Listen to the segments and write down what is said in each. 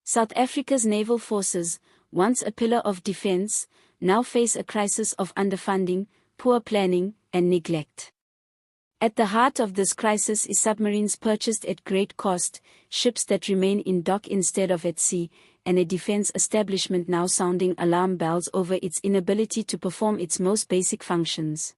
South Africa's naval forces, once a pillar of defense, now face a crisis of underfunding, poor planning, and neglect. At the heart of this crisis is submarines purchased at great cost, ships that remain in dock instead of at sea, and a defense establishment now sounding alarm bells over its inability to perform its most basic functions.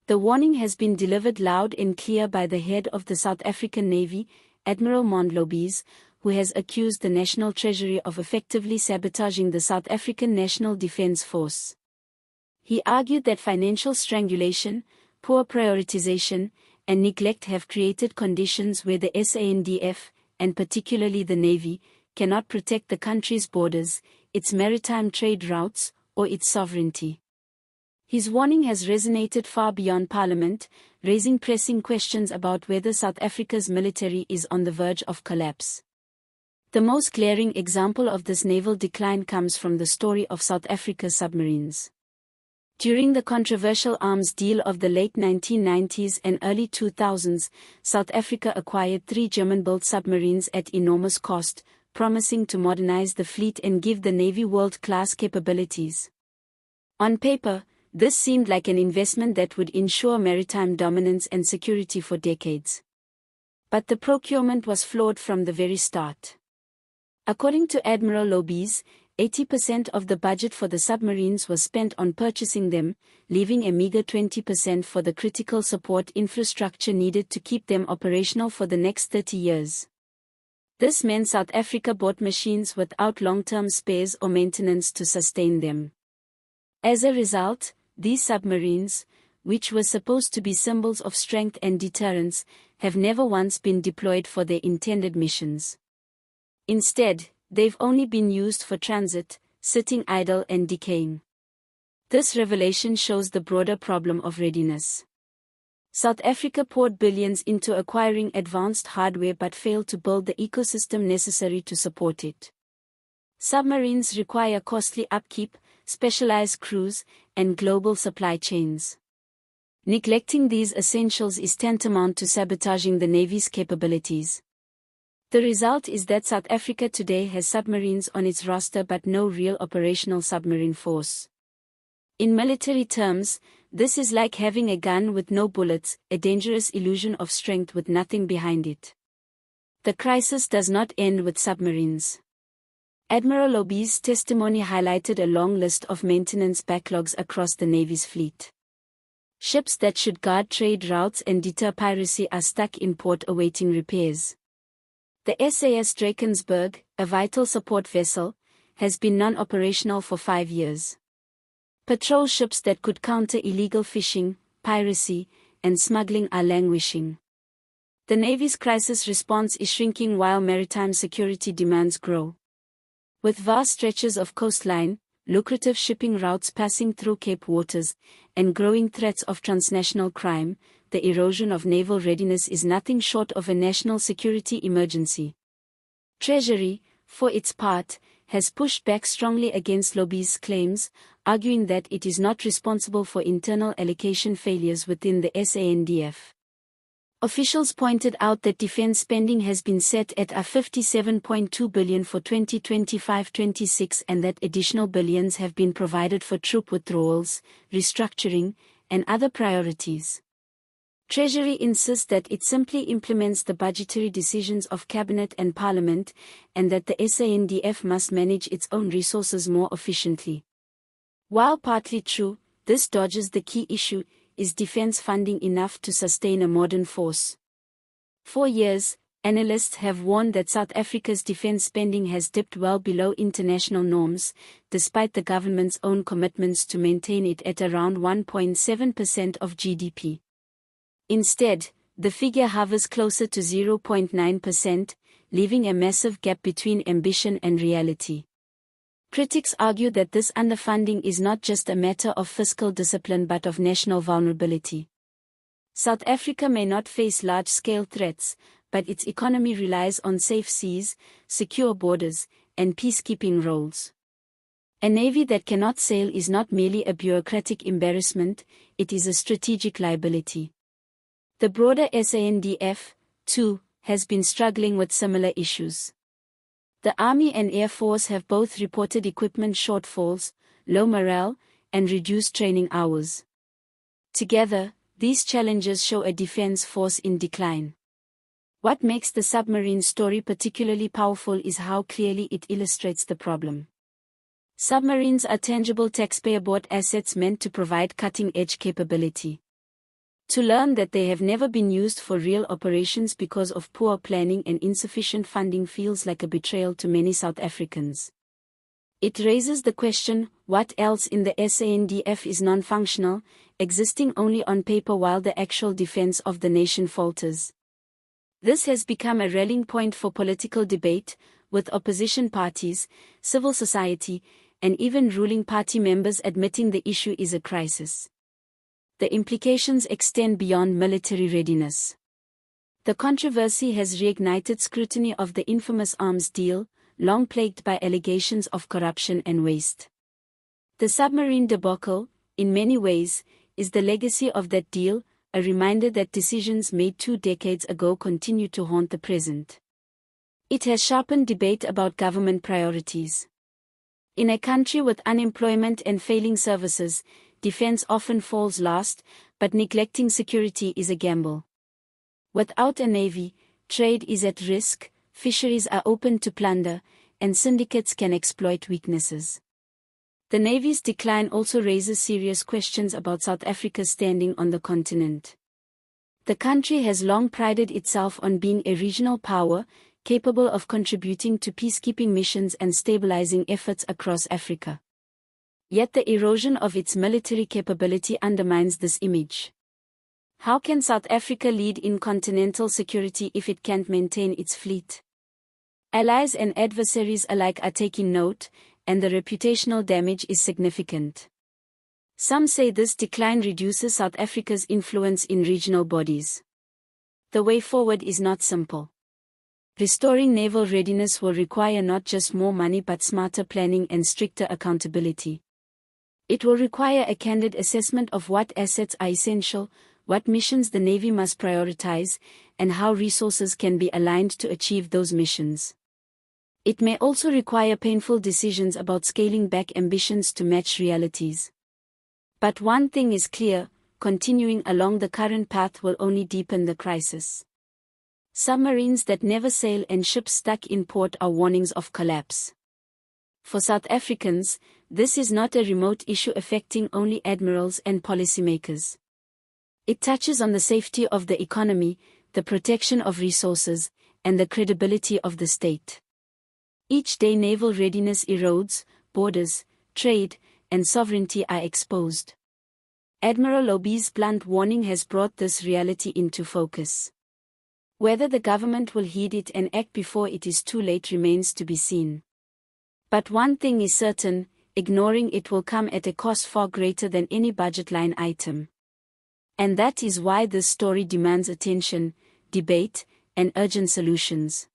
The warning has been delivered loud and clear by the head of the South African Navy, Admiral Monde Lobese, who has accused the National Treasury of effectively sabotaging the South African National Defence Force. He argued that financial strangulation, poor prioritization, and neglect have created conditions where the SANDF, and particularly the Navy, cannot protect the country's borders, its maritime trade routes, or its sovereignty. His warning has resonated far beyond Parliament, raising pressing questions about whether South Africa's military is on the verge of collapse. The most glaring example of this naval decline comes from the story of South Africa's submarines. During the controversial arms deal of the late 1990s and early 2000s, South Africa acquired 3 German-built submarines at enormous cost, promising to modernize the fleet and give the Navy world-class capabilities. On paper, this seemed like an investment that would ensure maritime dominance and security for decades. But the procurement was flawed from the very start. According to Admiral Lobese, 80% of the budget for the submarines was spent on purchasing them, leaving a meager 20% for the critical support infrastructure needed to keep them operational for the next 30 years. This meant South Africa bought machines without long-term spares or maintenance to sustain them. As a result, these submarines, which were supposed to be symbols of strength and deterrence, have never once been deployed for their intended missions. Instead, they've only been used for transit, sitting idle and decaying. This revelation shows the broader problem of readiness. South Africa poured billions into acquiring advanced hardware but failed to build the ecosystem necessary to support it. Submarines require costly upkeep, specialized crews, and global supply chains. Neglecting these essentials is tantamount to sabotaging the Navy's capabilities. The result is that South Africa today has submarines on its roster but no real operational submarine force. In military terms, this is like having a gun with no bullets, a dangerous illusion of strength with nothing behind it. The crisis does not end with submarines. Admiral Lobese's testimony highlighted a long list of maintenance backlogs across the Navy's fleet. Ships that should guard trade routes and deter piracy are stuck in port awaiting repairs. The SAS Drakensberg, a vital support vessel, has been non-operational for 5 years. Patrol ships that could counter illegal fishing, piracy, and smuggling are languishing. The Navy's crisis response is shrinking while maritime security demands grow. With vast stretches of coastline, lucrative shipping routes passing through Cape waters, and growing threats of transnational crime, the erosion of naval readiness is nothing short of a national security emergency. Treasury, for its part, has pushed back strongly against Lobese's claims, arguing that it is not responsible for internal allocation failures within the SANDF. Officials pointed out that defense spending has been set at $57.2 billion for 2025-26 and that additional billions have been provided for troop withdrawals, restructuring, and other priorities. Treasury insists that it simply implements the budgetary decisions of Cabinet and Parliament, and that the SANDF must manage its own resources more efficiently. While partly true, this dodges the key issue: is defense funding enough to sustain a modern force? For years, analysts have warned that South Africa's defense spending has dipped well below international norms, despite the government's own commitments to maintain it at around 1.7% of GDP. Instead, the figure hovers closer to 0.9%, leaving a massive gap between ambition and reality. Critics argue that this underfunding is not just a matter of fiscal discipline but of national vulnerability. South Africa may not face large-scale threats, but its economy relies on safe seas, secure borders, and peacekeeping roles. A navy that cannot sail is not merely a bureaucratic embarrassment, it is a strategic liability. The broader SANDF, too, has been struggling with similar issues. The Army and Air Force have both reported equipment shortfalls, low morale, and reduced training hours. Together, these challenges show a defense force in decline. What makes the submarine story particularly powerful is how clearly it illustrates the problem. Submarines are tangible taxpayer-bought assets meant to provide cutting-edge capability. To learn that they have never been used for real operations because of poor planning and insufficient funding feels like a betrayal to many South Africans. It raises the question, what else in the SANDF is non-functional, existing only on paper while the actual defense of the nation falters? This has become a rallying point for political debate, with opposition parties, civil society, and even ruling party members admitting the issue is a crisis. The implications extend beyond military readiness. The controversy has reignited scrutiny of the infamous arms deal, long plagued by allegations of corruption and waste. The submarine debacle, in many ways, is the legacy of that deal, a reminder that decisions made 2 decades ago continue to haunt the present. It has sharpened debate about government priorities. In a country with unemployment and failing services, defense often falls last, but neglecting security is a gamble. Without a navy, trade is at risk, fisheries are open to plunder, and syndicates can exploit weaknesses. The Navy's decline also raises serious questions about South Africa's standing on the continent. The country has long prided itself on being a regional power, capable of contributing to peacekeeping missions and stabilizing efforts across Africa. Yet the erosion of its military capability undermines this image. How can South Africa lead in continental security if it can't maintain its fleet? Allies and adversaries alike are taking note, and the reputational damage is significant. Some say this decline reduces South Africa's influence in regional bodies. The way forward is not simple. Restoring naval readiness will require not just more money but smarter planning and stricter accountability. It will require a candid assessment of what assets are essential, what missions the Navy must prioritize, and how resources can be aligned to achieve those missions. It may also require painful decisions about scaling back ambitions to match realities. But one thing is clear, continuing along the current path will only deepen the crisis. Submarines that never sail and ships stuck in port are warnings of collapse. For South Africans, this is not a remote issue affecting only admirals and policymakers. It touches on the safety of the economy, the protection of resources, and the credibility of the state. Each day naval readiness erodes, borders, trade, and sovereignty are exposed. Admiral Lobese's blunt warning has brought this reality into focus. Whether the government will heed it and act before it is too late remains to be seen. But one thing is certain, ignoring it will come at a cost far greater than any budget line item. And that is why this story demands attention, debate, and urgent solutions.